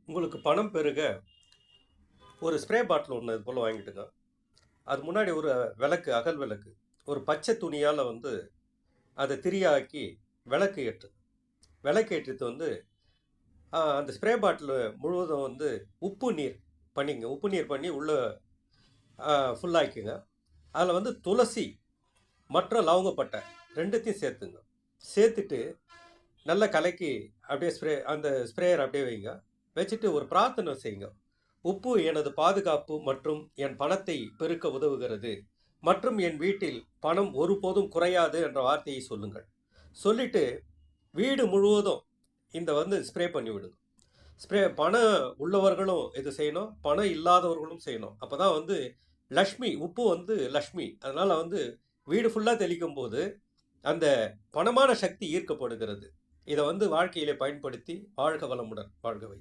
உங்களுக்கு பணம் பெருக ஒரு ஸ்ப்ரே பாட்டில் ஒன்று இது போல் வாங்கிட்டுங்க. அது முன்னாடி ஒரு விளக்கு, அகல் விளக்கு. ஒரு பச்சை துணியால் வந்து அதை திரியாக்கி விளக்கு ஏற்று. விளக்கு ஏற்றிட்டு வந்து அந்த ஸ்ப்ரே பாட்டில் முழுவதும் வந்து உப்பு நீர் பண்ணிங்க. உப்பு நீர் பண்ணி உள்ளே ஃபுல்லாக்கிங்க. அதில் வந்து துளசி மற்றும் லவங்கப்பட்டை ரெண்டுத்தையும் சேர்த்துங்க. சேர்த்துட்டு நல்லா கலக்கி அப்படியே அந்த ஸ்ப்ரேயர் அப்படியே வைங்க. வச்சுட்டு ஒரு பிரார்த்தனை செய்யுங்க. உப்பு எனது பாதுகாப்பு மற்றும் என் பணத்தை பெருக்க உதவுகிறது மற்றும் என் வீட்டில் பணம் ஒருபோதும் குறையாது என்ற வார்த்தையை சொல்லுங்கள். சொல்லிட்டு வீடு முழுவதும் இந்த வந்து ஸ்ப்ரே பண்ணி விடுங்க. பணம் உள்ளவர்களும் இது செய்யணும், பணம் இல்லாதவர்களும் செய்யணும். அப்போ தான் வந்து லக்ஷ்மி, உப்பு வந்து லக்ஷ்மி. அதனால் வந்து வீடு ஃபுல்லாக தெளிக்கும் போது அந்த பணமான சக்தி ஈர்க்கப்படுகிறது. இதை வந்து வாழ்க்கையிலே பயன்படுத்தி வாழ்க வளமுடன், வாழ்க வை.